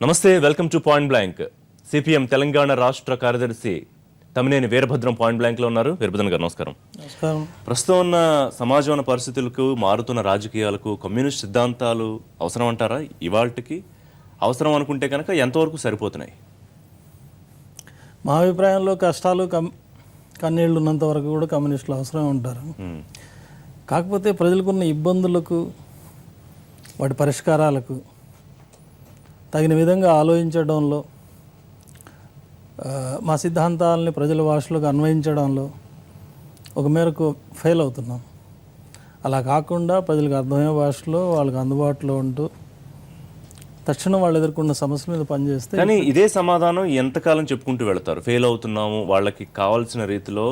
నమస్తే, welcome to point blank. CPM Telangana రాష్ట్ర కార్యదర్శి తమ్మినేని వీరభద్రం పాయింట్ బ్లాంక్లో ఉన్నారు. వీరభద్రం గారు నమస్కారం. నమస్కారం. ప్రస్తుతం ఉన్న సమాజం పరిస్థితులకు, మారుతున్న రాజకీయాలకు కమ్యూనిస్ట్ సిద్ధాంతాలు అవసరం అంటారా? ఇవాళకి అవసరం అనుకుంటే కనుక ఎంతవరకు సరిపోతున్నాయి? మా అభిప్రాయంలో కష్టాలు కన్నీళ్ళు ఉన్నంత వరకు కూడా కమ్యూనిస్టులు అవసరం ఉంటారు. కాకపోతే ప్రజలకున్న ఇబ్బందులకు, వాటి పరిష్కారాలకు తగిన విధంగా ఆలోచించడంలో, మా సిద్ధాంతాలని ప్రజల భాషలోకి అన్వయించడంలో ఒక మేరకు ఫెయిల్ అవుతున్నాం. అలా కాకుండా ప్రజలకు అర్థమయ్యే భాషలో వాళ్ళకి అందుబాటులో ఉంటూ తక్షణం వాళ్ళు ఎదుర్కొన్న సమస్యల మీద పనిచేస్తే. కానీ ఇదే సమాధానం ఎంతకాలం చెప్పుకుంటూ వెళతారు? ఫెయిల్ అవుతున్నాము, వాళ్ళకి కావాల్సిన రీతిలో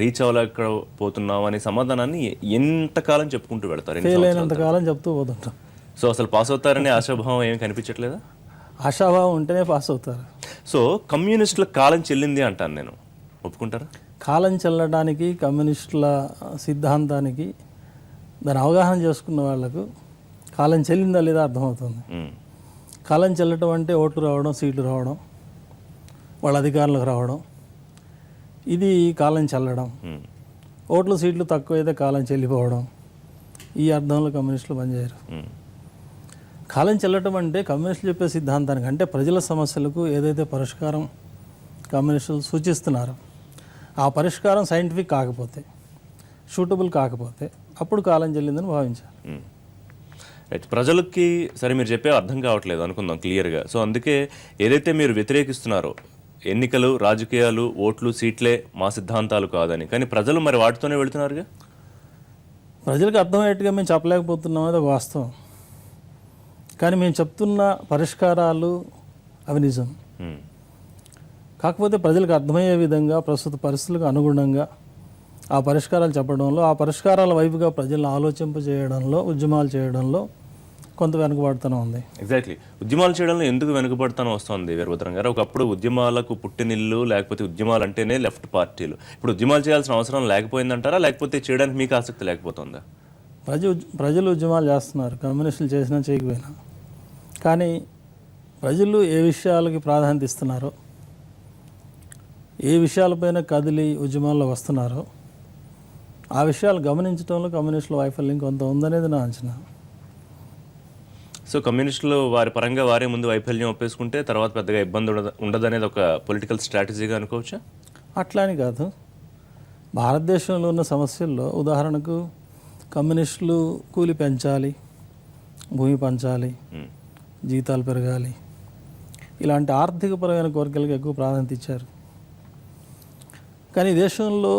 రీచ్ అవ్వలేకపోతున్నాము అనే సమాధానాన్ని ఎంతకాలం చెప్పుకుంటూ వెళతారు? ఫెయిల్ అయినంతకాలం చెప్తూ పోతుంటాం. సో అసలు పాస్ అవుతారనే ఆశాభావం ఏమి కనిపించట్లేదా? ఆశాభావం ఉంటేనే పాస్ అవుతారు. సో కమ్యూనిస్టుల కాలం చెల్లింది అంటాను నేను, ఒప్పుకుంటారా? కాలం చెల్లడానికి, కమ్యూనిస్టుల సిద్ధాంతానికి దాని అవగాహన చేసుకున్న వాళ్లకు కాలం చెల్లిందా లేదా అర్థమవుతుంది. కాలం చెల్లటం అంటే ఓట్లు రావడం, సీట్లు రావడం, వాళ్ళ అధికారులకు రావడం, ఇది కాలం చెల్లడం. ఓట్లు సీట్లు తక్కువైతే కాలం చెల్లిపోవడం, ఈ అర్థంలో కమ్యూనిస్టులు పనిచేయరు. కాలం చెల్లటం అంటే కమ్యూనిస్టులు చెప్పే సిద్ధాంతానికి, అంటే ప్రజల సమస్యలకు ఏదైతే పరిష్కారం కమ్యూనిస్టులు సూచిస్తున్నారో ఆ పరిష్కారం సైంటిఫిక్ కాకపోతే, షూటబుల్ కాకపోతే అప్పుడు కాలం చెల్లిందని భావించాలి. ప్రజలకి సరే మీరు చెప్పే అర్థం కావట్లేదు అనుకుందాం క్లియర్గా. సో అందుకే ఏదైతే మీరు వ్యతిరేకిస్తున్నారో, ఎన్నికలు, రాజకీయాలు, ఓట్లు, సీట్లే మా సిద్ధాంతాలు కాదని, కానీ ప్రజలు మరి వాటితోనే వెళుతున్నారుగా. ప్రజలకు అర్థమయ్యేట్టుగా మేము చెప్పలేకపోతున్నాం, అది ఒక వాస్తవం. కానీ మేము చెప్తున్న పరిష్కారాలు అవి నిజం. కాకపోతే ప్రజలకు అర్థమయ్యే విధంగా, ప్రస్తుత పరిస్థితులకు అనుగుణంగా ఆ పరిష్కారాలు చెప్పడంలో, ఆ పరిష్కారాల వైపుగా ప్రజలను ఆలోచింపజేయడంలో, ఉద్యమాలు చేయడంలో కొంత వెనుకబడుతూనే ఉంది. ఎగ్జాక్ట్లీ. ఉద్యమాలు చేయడంలో ఎందుకు వెనుకబడుతూనే వస్తుంది వీరభద్రం గారు? ఒకప్పుడు ఉద్యమాలకు పుట్టినిల్లు, లేకపోతే ఉద్యమాలు అంటేనే లెఫ్ట్ పార్టీలు. ఇప్పుడు ఉద్యమాలు చేయాల్సిన అవసరం లేకపోయిందంటారా, లేకపోతే చేయడానికి మీకు ఆసక్తి లేకపోతుందా? ప్రజలు ఉద్యమాలు చేస్తున్నారు, కమ్యూనిస్టులు చేసినా చేయకపోయినా. కానీ ప్రజలు ఏ విషయాలకి ప్రాధాన్యత ఇస్తున్నారో, ఏ విషయాలపైన కదిలి ఉద్యమాల్లో వస్తున్నారో ఆ విషయాలు గమనించడంలో కమ్యూనిస్టుల వైఫల్యం కొంత ఉందనేది నా అంచనా. సో కమ్యూనిస్టులు వారి పరంగా వారే ముందు వైఫల్యం ఒప్పేసుకుంటే తర్వాత పెద్దగా ఇబ్బంది ఉండదనేది ఒక పొలిటికల్ స్ట్రాటజీగా అనుకోవచ్చా? అట్లా అని కాదు. భారతదేశంలో ఉన్న సమస్యల్లో ఉదాహరణకు కమ్యూనిస్టులు కూలి పెంచాలి, భూమి పంచాలి, జీతాలు పెరగాలి, ఇలాంటి ఆర్థికపరమైన కోరికలకు ఎక్కువ ప్రాధాన్యత ఇచ్చారు. కానీ దేశంలో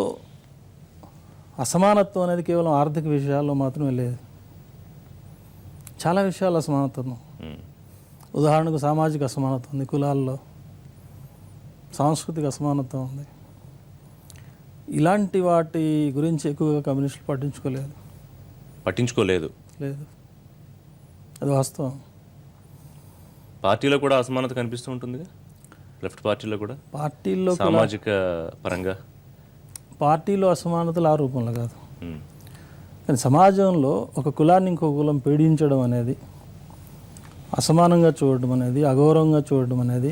అసమానత్వం అనేది కేవలం ఆర్థిక విషయాల్లో మాత్రమే లేదు, చాలా విషయాలు అసమానత్వం. ఉదాహరణకు సామాజిక అసమానత్వం ఉంది, కులాల్లో సాంస్కృతిక అసమానత్వం ఉంది. ఇలాంటి వాటి గురించి ఎక్కువగా కమ్యూనిస్టులు పట్టించుకోలేదు. అది వాస్తవం. పార్టీలో కూడా అసమానత కనిపిస్తూ ఉంటుంది, లెఫ్ట్ పార్టీలో కూడా. పార్టీల్లో సామాజిక పరంగా పార్టీలో అసమానతలు ఆ రూపంలో కాదు, కానీ సమాజంలో ఒక కులాన్ని ఇంకో కులం పీడించడం అనేది, అసమానంగా చూడడం అనేది, అగౌరవంగా చూడడం అనేది,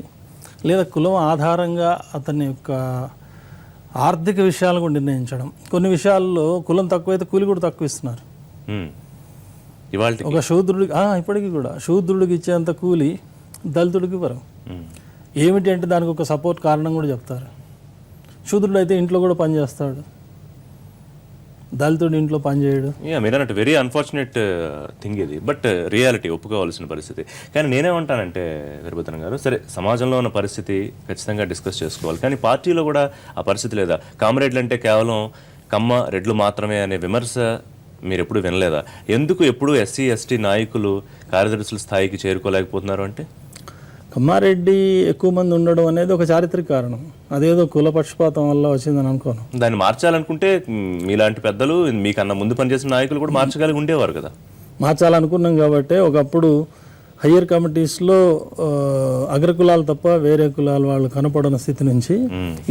లేదా కులం ఆధారంగా అతని యొక్క ఆర్థిక విషయాలను కూడా నిర్ణయించడం. కొన్ని విషయాల్లో కులం తక్కువైతే కూలి కూడా తక్కువ ఇస్తున్నారు. ఒక శూద్రుడికి, ఇప్పటికీ కూడా శూద్రుడికి ఇచ్చేంత కూలి దళితుడికి ఇవ్వరు. ఏమిటి అంటే దానికి ఒక సపోర్ట్ కారణం కూడా చెప్తారు. శూద్రుడు అయితే ఇంట్లో కూడా పని చేస్తాడు, దళితుడు ఇంట్లో పని చేయడు. మీరు అన్నట్టు వెరీ అన్ఫార్చునేట్ థింగ్ ఇది, బట్ రియాలిటీ ఒప్పుకోవాల్సిన పరిస్థితి. కానీ నేనేమంటానంటే వీరభద్రం గారు, సరే సమాజంలో ఉన్న పరిస్థితి ఖచ్చితంగా డిస్కస్ చేసుకోవాలి, కానీ పార్టీలో కూడా ఆ పరిస్థితి లేదా? కామ్రేడ్లు అంటే కేవలం కమ్మ రెడ్లు మాత్రమే అనే విమర్శ మీరు ఎప్పుడు వినలేదా? ఎందుకు ఎప్పుడు ఎస్సీ ఎస్టీ నాయకులు కార్యదర్శుల స్థాయికి చేరుకోలేకపోతున్నారు అంటే? కమ్మారెడ్డి ఎక్కువ మంది ఉండడం అనేది ఒక చారిత్రక కారణం, అదేదో కుల పక్షపాతం వల్ల వచ్చిందని అనుకోను. దాన్ని మార్చాలనుకుంటే మీలాంటి పెద్దలు, మీకన్నా ముందు పనిచేసిన నాయకులు కూడా మార్చగలిగి ఉండేవారు కదా. మార్చాలనుకున్నాం కాబట్టి ఒకప్పుడు హయ్యర్ కమిటీస్లో అగ్రకులాలు తప్ప వేరే కులాల వాళ్ళు కనపడిన స్థితి నుంచి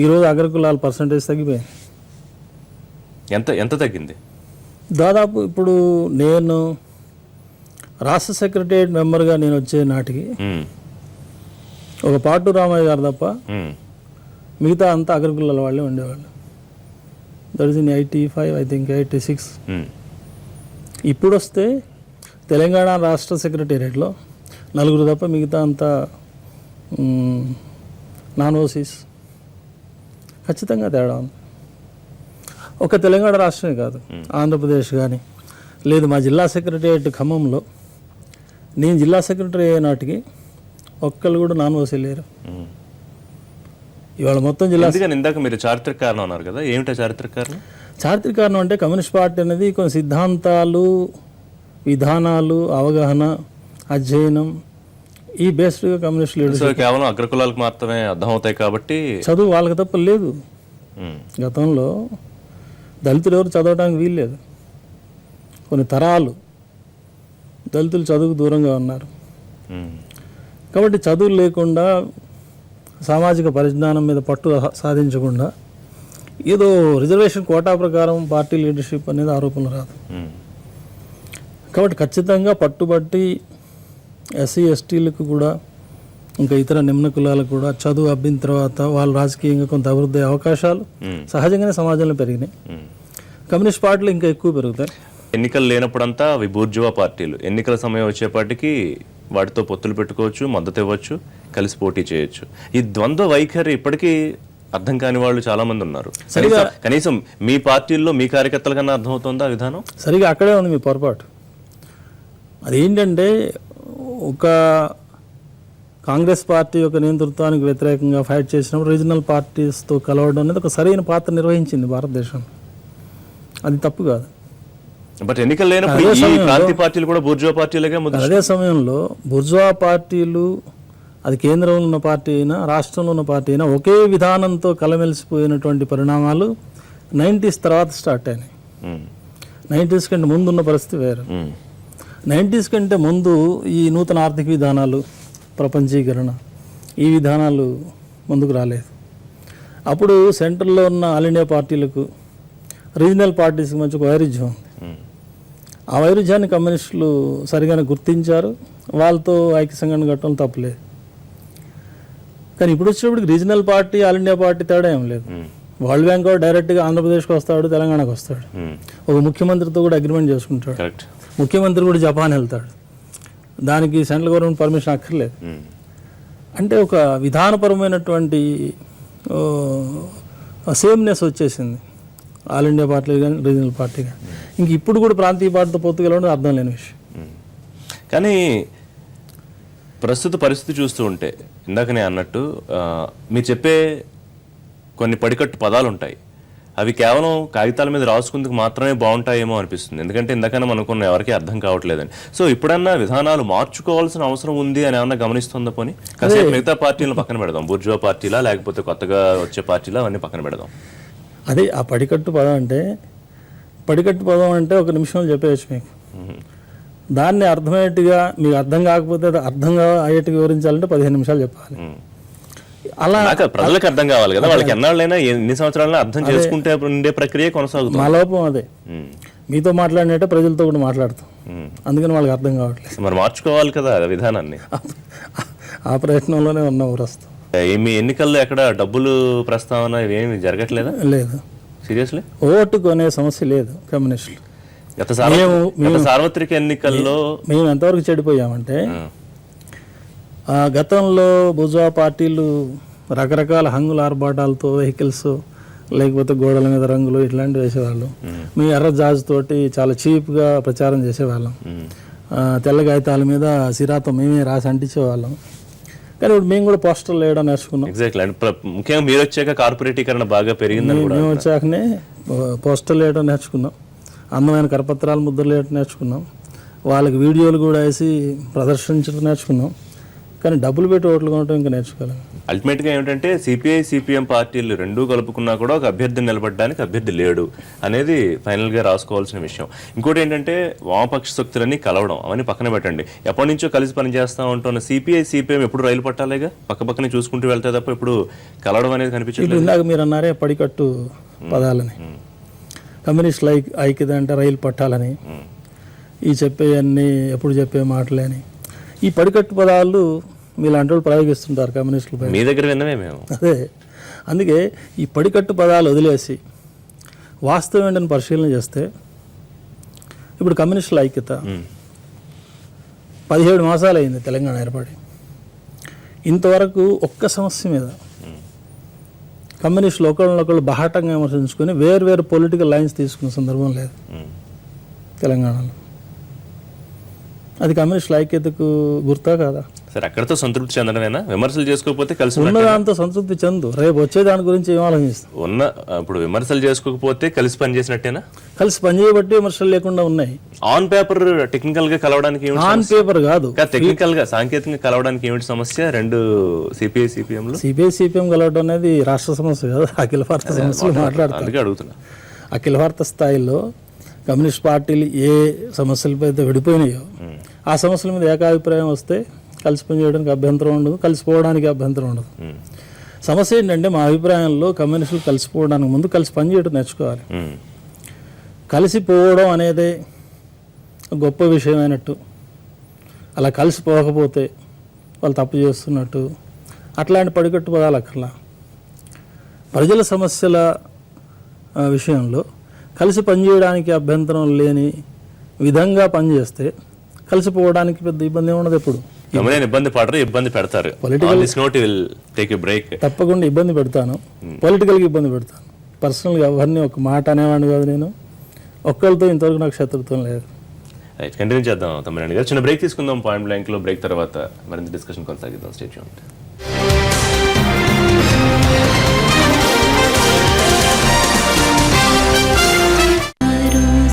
ఈరోజు అగ్రకులాల పర్సంటేజ్ తగ్గిపోయింది. ఎంత తగ్గింది? దాదాపు ఇప్పుడు నేను రాష్ట్ర సెక్రటరియట్ మెంబర్గా నేను వచ్చే నాటికి ఒక పాటు రామయ్య గారు తప్ప ఉమ్, మిగతా అంతా అగ్రకులాల వాళ్ళే ఉండేవాళ్ళు. That is in 85 I think 86. ఉమ్, ఇప్పుడు వస్తే తెలంగాణ రాష్ట్ర సెక్రటేరియట్లో నలుగురు తప్ప మిగతా అంతా నాన్ ఓసీస్. ఖచ్చితంగా తేడా ఉంది. ఒక తెలంగాణ రాష్ట్రమే కాదు, ఆంధ్రప్రదేశ్ కానీ లేదు. మా జిల్లా సెక్రటేరియట్ ఖమ్మంలో నేను జిల్లా సెక్రటరీ అయ్యే నాటికి ఒక్కళ్ళు కూడా నాన్ ఓసీ లేరు. ఉమ్. ఇవాళ మొత్తం జిల్లా ఎందుకని ఇందాక మీరు చారిత్రక కారణం అన్నారు కదా, ఏమిటా చారిత్రక కారణం? చారిత్రక కారణం అంటే కమ్యూనిస్ట్ పార్టీ అనేది కొన్ని సిద్ధాంతాలు, విధానాలు, అవగాహన, అధ్యయనం ఈ బేస్డ్గా కమ్యూనిస్ట్ లీడర్స్. సో కేవలం అగ్రకులాలకు మాత్రమే అర్థమవుతాయి కాబట్టి చదువు వాళ్ళకి తప్ప లేదు. ఉమ్, గతంలో దళితులు ఎవరు చదవడానికి వీల్లేదు. కొన్ని తరాలు దళితులు చదువుకు దూరంగా ఉన్నారు. ఉమ్, కాబట్టి చదువు లేకుండా, సామాజిక పరిజ్ఞానం మీద పట్టు సాధించకుండా ఏదో రిజర్వేషన్ కోటా ప్రకారం పార్టీ లీడర్షిప్ అనేది ఆరోపణలు రాదు. ఉమ్, కాబట్టి ఖచ్చితంగా పట్టుబట్టి ఎస్సీ ఎస్టీలకు కూడా ఇంకా ఇతర నిమ్న కులాలకు కూడా చదువు అబ్బిన తర్వాత వాళ్ళు రాజకీయంగా కొంత అభివృద్ధి అయ్యే అవకాశాలు సహజంగానే సమాజంలో పెరిగినాయి. ఉమ్. కమ్యూనిస్ట్ పార్టీలు ఇంకా ఎక్కువ పెరుగుతాయి. ఎన్నికలు లేనప్పుడంతా అవి బూర్జువా పార్టీలు, ఎన్నికల సమయం వచ్చేపాటికి వాటితో పొత్తులు పెట్టుకోవచ్చు, మద్దతు ఇవ్వచ్చు, కలిసి పోటీ చేయొచ్చు. ఈ ద్వంద్వ వైఖరి ఇప్పటికీ అర్థం కాని వాళ్ళు చాలా మంది ఉన్నారు. కనీసం మీ పార్టీల్లో మీ కార్యకర్తల కన్నా అర్థమవుతుందా ఆ విధానం? సరిగా అక్కడే ఉంది మీ పొరపాటు. అదేంటంటే ఒక కాంగ్రెస్ పార్టీ యొక్క నేతృత్వానికి వ్యతిరేకంగా ఫైట్ చేసినప్పుడు రీజనల్ పార్టీస్తో కలవడం అనేది ఒక సరైన పాత్ర నిర్వహించింది భారతదేశం. అది తప్పు కాదు. బట్ ఎన్నికలు లేనప్పుడు ఈ ప్రాంతీయ పార్టీలు కూడా బూర్జువా పార్టీలుగా అదే సమయంలో బుర్జువా పార్టీలు, అది కేంద్రంలో ఉన్న పార్టీ అయినా రాష్ట్రంలో ఉన్న పార్టీ అయినా ఒకే విధానంతో కలమెలిసిపోయినటువంటి పరిణామాలు 90s తర్వాత స్టార్ట్ అయినాయి. 90s కంటే ముందు ఉన్న పరిస్థితి వేరు. 90s కంటే ముందు ఈ నూతన ఆర్థిక విధానాలు, ప్రపంచీకరణ, ఈ విధానాలు ముందుకు రాలేదు. అప్పుడు సెంట్రల్లో ఉన్న ఆల్ ఇండియా పార్టీలకు రీజనల్ పార్టీస్కి మంచి ఒక వైరుధ్యం ఉంది. ఆ వైరుధ్యాన్ని కమ్యూనిస్టులు సరిగానే గుర్తించారు. వాళ్ళతో ఐక్య సంఘటన కట్టడం తప్పలేదు. కానీ ఇప్పుడు వచ్చేటప్పటికి regional party, all India party తేడా ఏం లేదు. వరల్డ్ బ్యాంక్ డైరెక్ట్గా ఆంధ్రప్రదేశ్కి వస్తాడు, తెలంగాణకు వస్తాడు, ఒక ముఖ్యమంత్రితో కూడా అగ్రిమెంట్ చేసుకుంటాడు. ముఖ్యమంత్రి కూడా జపాన్ వెళ్తాడు, దానికి సెంట్రల్ గవర్నమెంట్ పర్మిషన్ అక్కర్లేదు. అంటే ఒక విధానపరమైనటువంటి సేమ్నెస్ వచ్చేసింది ఆల్ ఇండియా పార్టీ కానీ రీజనల్ పార్టీ కానీ. ఇంక ఇప్పుడు కూడా ప్రాంతీయ పార్టీతో పొత్తుకెళ్ళడం అర్థం లేని విషయం. కానీ ప్రస్తుత పరిస్థితి చూస్తూ ఉంటే ఇందాక నేను అన్నట్టు మీరు చెప్పే కొన్ని పడికట్టు పదాలు ఉంటాయి, అవి కేవలం కాగితాల మీద రాసుకుందుకు మాత్రమే బాగుంటాయేమో అనిపిస్తుంది. ఎందుకంటే ఇందాకనే మనకున్న ఎవరికీ అర్థం కావట్లేదని. సో ఇప్పుడన్నా విధానాలు మార్చుకోవాల్సిన అవసరం ఉంది అని ఏమన్నా గమనిస్తుందా? పోనీ కాసేపు మిగతా పార్టీలను పక్కన పెడదాం, బూర్జువా పార్టీలా లేకపోతే కొత్తగా వచ్చే పార్టీలా, అవన్నీ పక్కన పెడదాం. అదే ఆ పడికట్టు పదం అంటే, పడికట్టు పదం అంటే ఒక నిమిషంలో చెప్పేయచ్చు మీకు. దాన్ని అర్థమయ్యేట్టుగా, మీకు అర్థం కాకపోతే అర్థంగా అయ్యేట్టుగా వివరించాలంటే 15 నిమిషాలు చెప్పాలి. అలా ప్రజలకు అర్థం కావాలి కదా, వాళ్ళకి ఎన్నాళ్ళైనా ఎన్ని సంవత్సరాలైనా అర్థం చేసుకుంటే ఉండే ప్రక్రియ కొనసాగుతుంది. మా లోపం అదే, మీతో మాట్లాడినట్టే ప్రజలతో కూడా మాట్లాడతాం, అందుకని వాళ్ళకి అర్థం కావట్లేదు. మరి మార్చుకోవాలి కదా విధానాన్ని. ఆ ప్రయత్నంలోనే ఉన్నాం ప్రస్తుతం. మీ ఎన్నికల్లో ఎక్కడ డబ్బులు ప్రస్తావన ఇవేమి జరగట్లేదా? లేదు, సీరియస్లీ ఓటు కొనే సమస్య లేదు కమ్యూనిస్టులు. గత సార్వత్రిక ఎన్నికల్లో మేము ఎంతవరకు చెడిపోయామంటే, గతంలో బుర్జువా పార్టీలు రకరకాల హంగుల ఆర్భాటాలతో వెహికల్స్, లేకపోతే గోడల మీద రంగులు ఇట్లాంటివి వేసేవాళ్ళు. మీ ఎర్ర జాజ్ తోటి చాలా చీప్గా ప్రచారం చేసేవాళ్ళం. తెల్ల కాగితాల మీద సిరాతో మేమే రాసి అంటించేవాళ్ళం. కానీ ఇప్పుడు మేము కూడా పోస్టర్లు వేయడం నేర్చుకున్నాం. ఎగ్జాక్ట్లీ, ముఖ్యంగా మీరు వచ్చాక కార్పొరేటీకరణ బాగా పెరిగింది. మేము వచ్చాకనే పోస్టర్లు వేయడం నేర్చుకున్నాం, అందమైన కరపత్రాలు ముద్రలు వేయడం నేర్చుకున్నాం, వాళ్ళకి వీడియోలు కూడా వేసి ప్రదర్శించడం నేర్చుకున్నాం. కానీ డబ్బులు పెట్టి ఓట్లు కొనడం ఇంకా నేర్చుకోవాలి. అల్టిమేట్గా ఏమిటంటే సిపిఐ సిపిఎం పార్టీలు రెండూ కలుపుకున్నా కూడా ఒక అభ్యర్థిని నిలబడడానికి అభ్యర్థి లేడు అనేది ఫైనల్గా రాసుకోవాల్సిన విషయం. ఇంకోటి ఏంటంటే వామపక్ష శక్తులన్నీ కలవడం, అవన్నీ పక్కన పెట్టండి. ఎప్పటి నుంచో కలిసి పనిచేస్తూ ఉంటున్న సిపిఐ సిపిఎం ఎప్పుడు రైలు పట్టాలేగా, పక్క పక్కనే చూసుకుంటూ వెళ్తే తప్ప ఇప్పుడు కలవడం అనేది కనిపించలేదు. ఇందాక మీరు అన్నారే పడికట్టు పదాలని, కమ్యూనిస్టుల ఐక్యత అంటే రైలు పట్టాలని, ఈ చెప్పేవన్నీ ఎప్పుడు చెప్పే మాటలేని, ఈ పడికట్టు పదాలు మీలాంటి వాళ్ళు ప్రయోగిస్తుంటారు కమ్యూనిస్టులపై. మీ దగ్గర విన్నమే మేము. అదే అందుకే ఈ పడికట్టు పదాలు వదిలేసి వాస్తవం ఏంటని పరిశీలన చేస్తే ఇప్పుడు కమ్యూనిస్టుల ఐక్యత 17 మాసాలు అయింది తెలంగాణ ఏర్పడి. ఇంతవరకు ఒక్క సమస్య మీద కమ్యూనిస్టులు ఒకళ్ళనొకళ్ళు బహాటంగా విమర్శించుకొని వేరు పొలిటికల్ లైన్స్ తీసుకున్న సందర్భం లేదు తెలంగాణలో. అది కమ్యూనిస్టుల ఐక్యతకు గుర్తా కాదా? సరే, అక్కడితో సంతృప్తి చెందడమేనా? విమర్శలు చేసుకోకపోతే కలిసి ఉన్నదాంతో సంతృప్తి చెందు, రేపు వచ్చే దాని గురించి ఏం ఆలోచిస్తాం? ఇప్పుడు విమర్శలు చేసుకోకపోతే కలిసి పని చేసినట్టేనా? కలిసి పనిచేయబట్టి విమర్శలు లేకుండా ఉన్నాయి. ఆన్ పేపర్ టెక్నికల్ గా కలవడానికి ఆన్ పేపర్ కాదు, టెక్నికల్ గా సాంకేతికంగా కలవడానికి ఏమిటి సమస్య? రెండు సిపిఐ సిపిఎం కలవడం అనేది రాష్ట్ర సమస్య కాదు, అఖిల భారత సమస్యలు మాట్లాడతారు. అందుకే అడుగుతున్నా. అఖిల భారత స్థాయిలో కమ్యూనిస్ట్ పార్టీలు ఏ సమస్యలపై అయితే విడిపోయినాయో ఆ సమస్యల మీద ఏకాభిప్రాయం వస్తే కలిసి పనిచేయడానికి అభ్యంతరం ఉండదు, కలిసిపోవడానికి అభ్యంతరం ఉండదు. సమస్య ఏంటంటే మా అభిప్రాయంలో కమ్యూనిస్టులు కలిసిపోవడానికి ముందు కలిసి పనిచేయడం నేర్చుకోవాలి. కలిసిపోవడం అనేది గొప్ప విషయమైనట్టు, అలా కలిసిపోకపోతే వాళ్ళు తప్పు చేస్తున్నట్టు అట్లాంటి పడికట్టు పదాలు అక్కర్లా. ప్రజల సమస్యల విషయంలో కలిసి పనిచేయడానికి అభ్యంతరం లేని విధంగా పనిచేస్తే కలిసిపోవడానికి పెద్ద ఇబ్బంది ఉండదు. ఎప్పుడు ఇబ్బంది పడరు, ఇబ్బంది పెడతారు. తప్పకుండా ఇబ్బంది పెడతాను, పొలిటికల్గా ఇబ్బంది పెడతాను. పర్సనల్గా ఎవరిని ఒక మాట అనేవాడిని కాదు నేను. ఒక్కరితో ఇంతవరకు నాకు శత్రుత్వం లేదు. కంటిన్యూ చేద్దాం తమ్మినేని గారు. చిన్న బ్రేక్ తీసుకుందాం. పాయింట్ బ్లాంక్ లో బ్రేక్ తర్వాత మరింత డిస్కషన్ కొనసాగిద్దాం. Stay tuned.